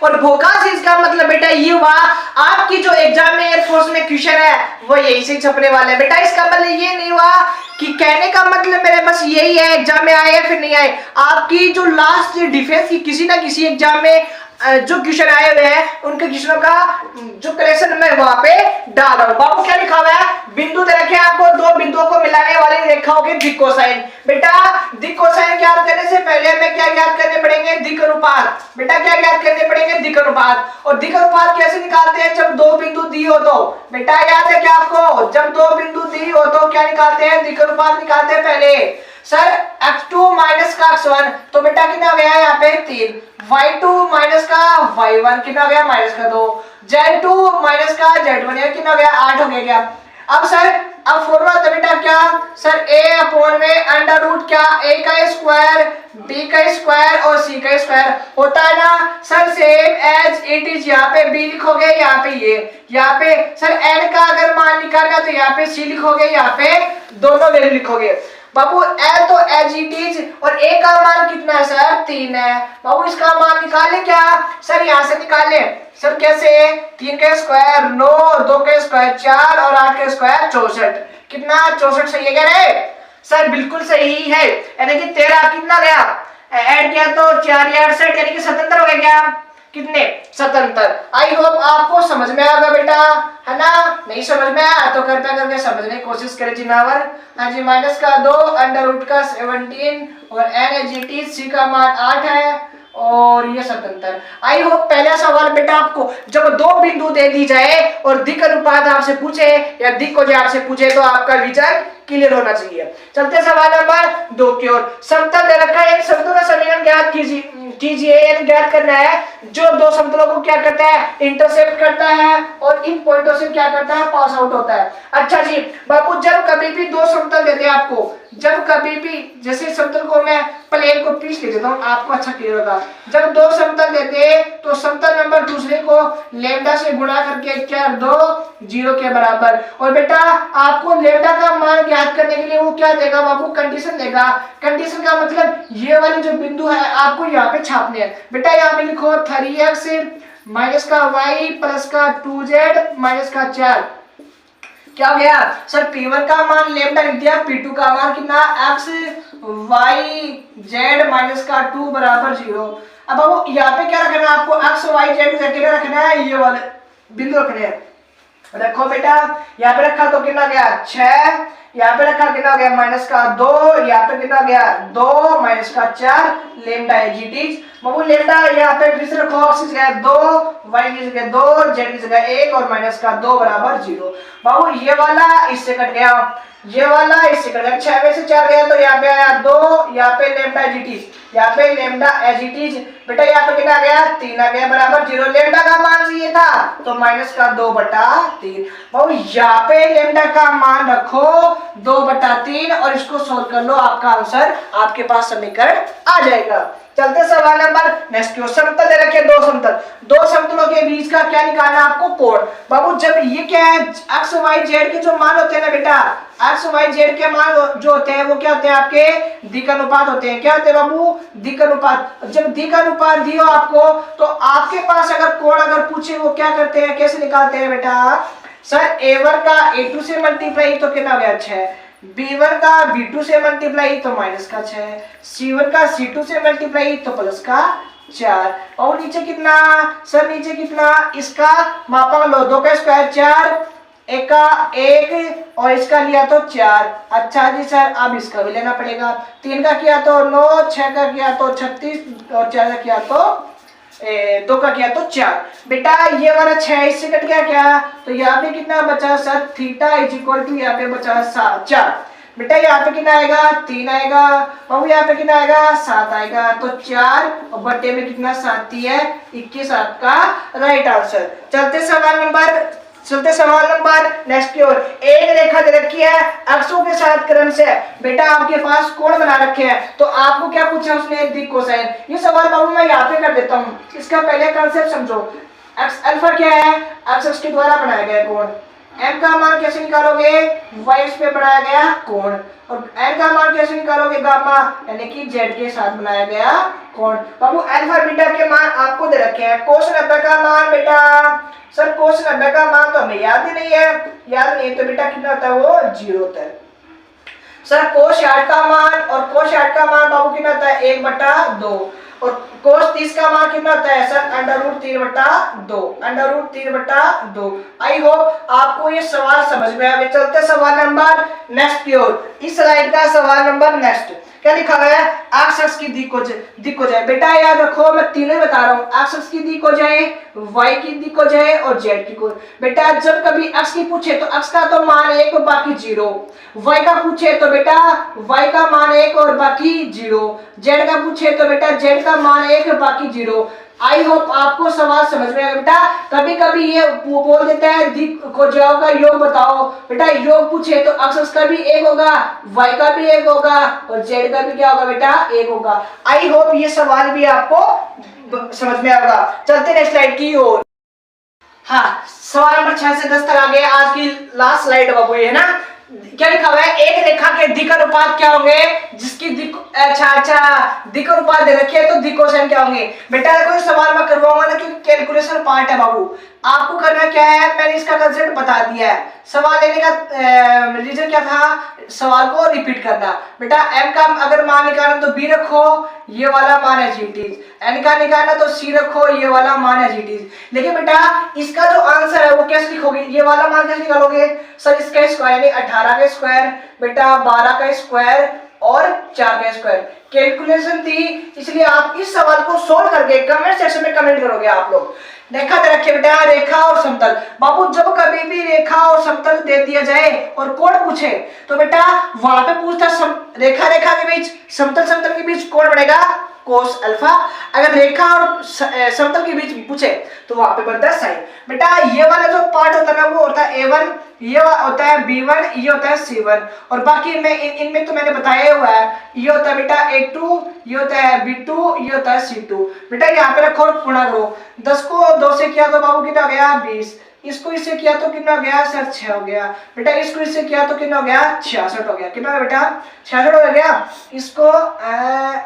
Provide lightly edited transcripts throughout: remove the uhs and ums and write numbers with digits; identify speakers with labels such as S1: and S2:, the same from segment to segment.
S1: और भोकास इसका मतलब बेटा ये हुआ आपकी जो एग्जाम में एयरफोर्स में क्वेश्चन है वो यही से छपने वाला है बेटा। इसका मतलब ये नहीं हुआ कि कहने का मतलब मेरे बस यही है एग्जाम में आए या फिर नहीं आए, आपकी जो लास्ट डिफेंस की किसी ना किसी एग्जाम में जो क्वेश्चन आए हुए हैं उनके क्वेश्चनों का जो करेक्शन मैं वहां पे डाल रहा हूं। बाबू क्या लिखा हुआ है, बिंदु दे रखे आपको, दो बिंदुओं को मिलाने वाली रेखा होगी दिक् कोसाइन। बेटा दिक् कोसाइन ज्ञात करने से पहले हमें क्या ज्ञात करने पड़ेंगे, दिक् अनुपात। बेटा क्या ज्ञात करने पड़ेंगे, दिक् अनुपात। और दिक् अनुपात कैसे निकालते हैं, जब दो बिंदु दी हो तो। बेटा याद है क्या आपको, जब दो बिंदु दी हो तो क्या निकालते हैं, दिक् अनुपात निकालते हैं पहले। सर x2 माइनस का x1 तो बेटा कितना गया यहाँ पे 3, y2 माइनस का y1 कितना गया -2, z2 माइनस का z1 कितना गया 8 हो गया क्या। अब सर अब फॉर्मूला तो बेटा क्या सर a अपॉन में अंडर रूट क्या a का स्क्वायर b का स्क्वायर और c का स्क्वायर होता है ना sir, same as it is. यहाँ पे b लिखोगे, यहाँ पे ये, यहाँ पे सर n का अगर मान निकालना तो यहाँ पे c लिखोगे, यहाँ पे दोनों वैल्यू लिखोगे। बाबू L तो एज इट इज और A का मान कितना है सर 3 है। बाबू इसका मान निकाले क्या सर, यहाँ से निकाले सर कैसे, 3 का स्क्वायर 9, 2 का स्क्वायर 4 और 8 का स्क्वायर 64, कितना 64 सही है क्या रे सर, बिल्कुल सही है। यानी कि 13 कितना गया ऐड किया तो 4 या 68 यानी कि 77 हो गया क्या, कितने 77। आई होप आपको समझ में आएगा बेटा, है ना। नहीं समझ में आया तो कृपया करके समझने की कोशिश करें जिनावर। हाँ जी, -2 अंडर रूट का 17 और n c का मान 8 है और ये 77। आई होप पहला सवाल बेटा आपको जब दो बिंदु दे दी जाए और दिक् अनुपात आपसे पूछे या दिक् को आपसे पूछे तो आपका विजन क्लियर होना चाहिए। चलते सवाल नंबर 2 की ओर। समतल दे रखा है, समतल का समीकरण ज्ञात कीजिए ज्ञात करना है जो दो समतलों को क्या करता है, इंटरसेप्ट करता है और इन पॉइंटों से क्या करता है, पास आउट होता है। अच्छा जी बापू, जब कभी भी दो समतल देते हैं आपको, जब कभी भी जैसे समतल को मैं प्लेन को पीस ले देता हूँ आपको अच्छा क्लियर होगा। जब दो समतल देते हैं तो समतल नंबर दूसरे को लेमडा से गुणा करके क्या दो 0 के बराबर। और बेटा आपको लेमडा का मान ज्ञात करने के लिए वो क्या देगा बाबू, कंडीशन देगा। कंडीशन का मतलब ये वाले जो बिंदु है आपको यहाँ पे छापने हैं। बेटा यहाँ पे लिखो 3x माइनस का y प्लस का 2z माइनस का 4 क्या हो गया सर, P1 का मान लेमडा लिख दिया, P2 का मान कितना x y z माइनस का 2 बराबर 0। अब बाबू यहाँ पे क्या रखना है आपको, x y z अकेले रखना है, ये वाले बिंदु रखने हैं। रखो बेटा, यहाँ पे रखा तो कितना गया 6, यहाँ पे रखा कितना गया -2, यहाँ पे कितना गया 2 माइनस का 4 लेमडा है जी टी। बाबू लेमडा यहाँ पे फिर से रखो, x की जगह 2, y की जगह 2, z की जगह 1 और -2 बराबर 0। बाबू ये वाला इससे कट गया, ये वाला इससे कट गया, 6 में से 4 गया तो यहाँ पे आया 2, यहाँ पे लेमडा एज इट इज, यहाँ पे लेमडा एज इट इज। बेटा यहाँ पे कितना आ गया 3 आ गया बराबर 0। लेमडा का मान ये था तो -2/3। बाबू यहाँ पे लेमडा का मान रखो 2/3 और इसको सोल्व कर लो, आपका आंसर आपके पास समीकरण आ जाएगा। चलते सवाल नंबर नेक्स्ट की ओर। समतल दे रखे दो समतल, दो समतलों के बीच का क्या निकालना है आपको, कोण। बाबू जब ये क्या है x y z के जो मान होते हैं ना बेटा, x y z के मान जो होते हैं वो क्या होते हैं आपके दिक् अनुपात होते हैं। क्या होते हैं बाबू, दिक् अनुपात। जब दिक् अनुपात दियो आपको तो आपके पास अगर कोण अगर पूछे वो क्या करते हैं, कैसे निकालते हैं बेटा, सर a1 का a2 से मल्टीप्लाई तो कितना हो गया 6, b1 का b2 से मल्टीप्लाई तो -6, c1 का c2 से मल्टीप्लाई तो +4 और नीचे कितना सर, नीचे कितना इसका मापा लो, 2 का स्क्वायर 4, एक का 1 और इसका लिया तो 4। अच्छा जी सर अब इसका भी लेना पड़ेगा, 3 का किया तो 9, 6 का किया तो 36 और 4 का किया तो 2 का किया तो 4। बेटा ये वाला 6 इससे कट गया क्या, तो यहाँ पे कितना बचा sir, theta is equal to यहाँ पे बचा 4। बेटा यहाँ पे कितना आएगा 3 आएगा और यहाँ पे कितना आएगा 7 आएगा, तो 4 और बट्टे में कितना 7 है 21 आपका राइट आंसर। चलते सवाल नंबर नेक्स्ट की ओर। एक रेखा दे रखी है अक्षों के साथ क्रम से, बेटा आपके पास कोण बना रखे हैं तो आपको क्या पूछा उसने, दिक् कोसाइन। ये सवाल बाबू मैं यहाँ पे कर देता हूँ, इसका पहले कॉन्सेप्ट समझो। एक्स अल्फा क्या है, एक्स के द्वारा बनाया गया कोण, m का मान कैसे निकालोगे, y एक्स पे बनाया गया कोण, और n का मान कैसे निकालोगे, गामा यानी कि z के साथ बनाया गया कोण। बाबू अल्फा बीटा के मान आपको दे रखे हैं। कोस 90 का मान बेटा, सर कोस 90 का मान तो हमें याद ही नहीं है, याद नहीं है तो बेटा कितना होता है, वो 0 होता है। सर कोस 60 का मान और कोस 60 का मान बाबू कितना होता है, 1/2, और कोस 30 का मान कितना होता है सर, √3/2, √3/2। आई होप आपको ये सवाल समझ में आया। चलते सवाल नंबर नेक्स्ट की ओर। इस स्लाइड का सवाल नंबर नेक्स्ट क्या लिखा गया है, एक्स एक्स की दिक हो जाए। बेटा याद रखो मैं तीनों बता रहा हूँ, एक्स एक्स की दिक हो जाए, वाई की दिक हो जाए और जेड की को। बेटा जब कभी एक्स की पूछे तो एक्स का तो मान 1 और बाकी 0, वाई का पूछे तो बेटा वाई का मान 1 और बाकी 0, जेड का पूछे तो बेटा जेड का मान 1 और बाकी 0। आई होप आपको सवाल समझ में आएगा। बेटा कभी कभी ये बोल देता है दिक को जाओ का योग बताओ, बेटा योग पूछे तो एक्स का भी 1 होगा, वाई का भी 1 होगा और जेड का भी क्या होगा बेटा 1 होगा। आई होप ये सवाल भी आपको समझ में आएगा। चलते नेक्स्ट स्लाइड की ओर। हाँ सवाल नंबर 6 से 10 तक आ गए। आज की लास्ट स्लाइड बाबू है ना, क्या लिखा हुआ है, एक रेखा के दिक अनुपात क्या होंगे, जिसकी दिक दिक अनुपात दे रखी है तो दिक कोसाइन क्या होंगे। बेटा कोई सवाल मैं करवाऊंगा ना क्योंकि कैलकुलेशन पार्ट है बाबू, आपको करना क्या है, मैंने इसका कंसेप्ट बता दिया है। सवाल लेने का रीजन क्या था, सवाल को रिपीट करना। बेटा m का अगर मान निकालना तो b रखो, ये वाला मान है जीटीज, n का निकालना तो c रखो, ये वाला मान है जीटीज। लेकिन बेटा इसका जो आंसर है वो कैसे लिखोगे, ये वाला मान कैसे निकालोगे, सर इसका स्क्वायर यानी 18 का स्क्वायर, बेटा 12 का स्क्वायर और 4 का स्क्वायर। कैलकुलेशन थी इसलिए आप इस सवाल को सोल्व करके कमेंट सेक्शन में कमेंट करोगे आप लोग। रेखा दे रखे बेटा, रेखा और समतल। बाबू जब कभी भी रेखा और समतल दे दिया जाए और कोण पूछे तो बेटा वहां पे पूछता रेखा रेखा के बीच, समतल समतल के बीच कोण बनेगा कोस अल्फा। अगर रेखा और समतल के बीच पूछे तो वहां पे बनता है साइन। बेटा ये वाला जो पार्ट होता है ना वो होता है A1, ये होता है B1, ये होता है C1, और बाकी में इनमें तो मैंने बताया हुआ है, ये होता है बेटा A2, ये होता है B2, ये होता है C2। बेटा यहाँ पे रखो और गुणा करो, 10 को 2 से किया तो बाबू कितना हो गया 20, इसको इससे किया तो कितना हो गया सर 6 हो गया। बेटा इसको इससे किया तो कितना हो गया 66 हो गया। कितना हो गया बेटा 66 हो गया।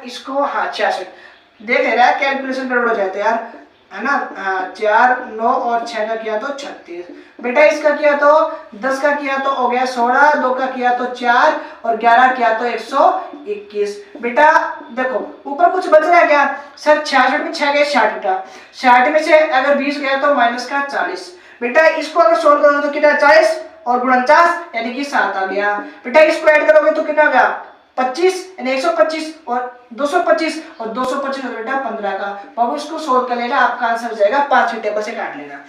S1: इसको हाँ 66 देख रहा है, कैलकुलेशन गड़बड़ हो जाते यार है ना। हाँ 4 9 और 6 का किया तो 36। बेटा इसका किया तो 10 का किया तो हो गया 16, 2 का किया तो 4 और 11 किया तो 121। बेटा देखो ऊपर कुछ बच रहा है क्या सर, 66 में 6 गए 60 बेटा, 60 में से अगर 20 गया तो माइनस का 40। बेटा इसको अगर सोल्व करो तो कितना 40 और 49 यानी कि 7 आ गया। बेटा इसको ऐड करोगे तो कितना आ गया 25 यानी 125 और 225 और 225 हो बेटा 15 का। बाबू इसको सोल्व कर लेना, आपका आंसर हो जाएगा 5 टेबल से काट लेना।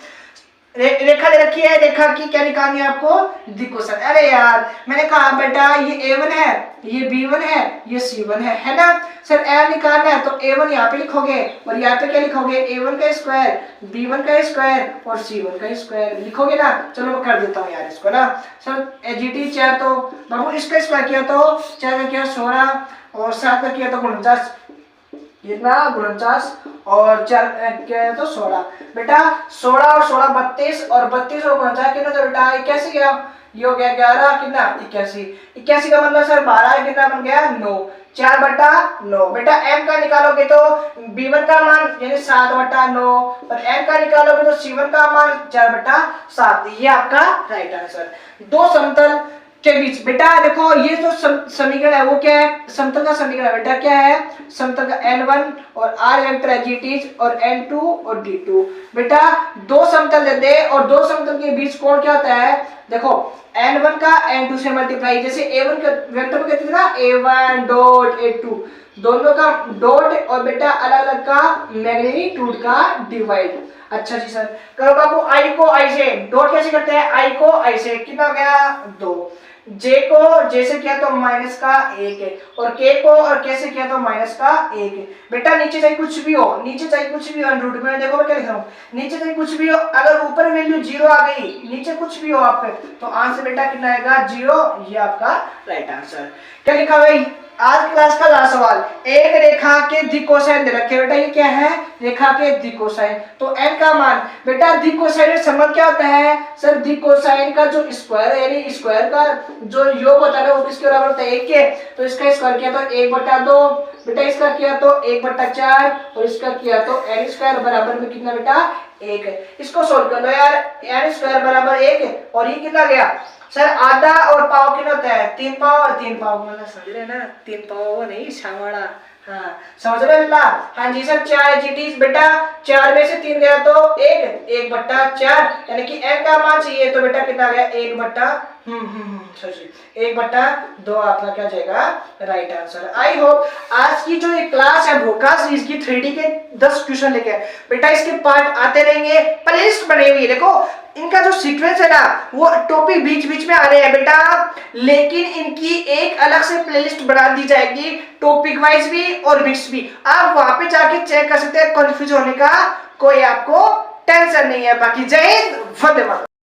S1: रेखा दे रखी है, रेखा की क्या निकालनी है आपको दिक कोसाइन। अरे यार मैंने कहा बेटा ये A1 है, ये B1 है, ये C1 है ना सर। A निकालना है तो A1 यहाँ पे लिखोगे और यहाँ पे क्या लिखोगे A1 का स्क्वायर, B1 का स्क्वायर और C1 का स्क्वायर लिखोगे ना। चलो मैं कर देता हूँ यार इसको ना सर। GT 4 तो बाबू इसका स्क्वायर किया तो 4 का किया 16 और 7 का किया तो 49, कितना 49 और 4 क्या तो 16। बेटा 16 और 16 32 और 32 और 49 कितना था बेटा 81 गया। ये हो गया 11 कितना 81, 81 का मतलब सर 12 कितना बन गया 9, 4/9। बेटा m का निकालोगे तो B1 का मान यानी 7/9 और m का निकालोगे तो C1 का मान 4/7। ये आपका राइट आंसर। दो समतल के बीच बेटा देखो ये जो समीकरण है वो क्या है, समतल का समीकरण है बेटा। क्या है समतल का N1 और R वेक्टर है GT और N2 और D2। बेटा दो समतल देते हैं और दो समतल के बीच कोण क्या होता है, देखो N1 का N2 से मल्टीप्लाई, जैसे A1 का वेक्टर को कहते थे ना A1 डॉट A2, दोनों का डॉट और बेटा अलग अलग का मैग्नीट्यूड का डिवाइड। अच्छा जी सर करो बाबू I को I से डॉट कैसे करते हैं, I को I से कितना हो गया 2, J को J से किया तो माइनस का 1 है और K को और K से किया तो माइनस का 1 है। बेटा नीचे चाहे कुछ भी हो, नीचे चाहे कुछ भी हो रूट में, देखो मैं क्या लिख रहा हूँ, नीचे चाहे कुछ भी हो, अगर ऊपर वैल्यू 0 आ गई नीचे कुछ भी हो आपके तो आंसर बेटा कितना आएगा 0। ये आपका राइट आंसर। क्या लिखा भाई आज क्लास का लास्ट सवाल, एक रेखा के दिक्कोसाइन दे रखे बेटा, ये क्या है, रेखा के दिक्कोसाइन। तो n का मान बेटा, दिक्कोसाइन में संबंध क्या होता है सर, दिक्कोसाइन का जो स्क्वायर है यानी स्क्वायर का जो योग होता है ना वो किसके बराबर होता है, 1 के। तो इसका स्क्वायर किया तो 1/2 बेटा, इसका किया तो 1/4 और इसका किया तो n स्क्वायर बराबर में कितना बेटा, 1 है। इसको सोल्व कर लो यार, n स्क्वायर बराबर 1 है और ये कितना गया सर, आधा और पाव कितना होता है, 3 पाव और 3 पाव, मतलब समझ रहे ना, 3 पाव नहीं छावाड़ा, हाँ समझ रहे ना। हाँ जी सर, 4 GTs बेटा, 4 में से 3 गया तो 1/4 यानी कि n का मान चाहिए तो बेटा कितना गया, 1/2 आपका क्या जाएगा राइट आंसर। आई होप आज की जो ये क्लास है भोका सीरीज की 3D के 10 क्वेश्चन लेके बेटा, इसके पार्ट आते रहेंगे, प्लेलिस्ट बनी हुई है देखो, इनका जो सीक्वेंस है ना वो टॉपिक बीच बीच में आ रहे हैं बेटा, लेकिन इनकी एक अलग से प्लेलिस्ट बना दी जाएगी, टॉपिक वाइज भी और मिक्स भी। आप वहां पे जाके चेक कर सकते हैं, कंफ्यूज होने का कोई आपको टेंशन नहीं है। बाकी जय हिंद, वंदे मातरम।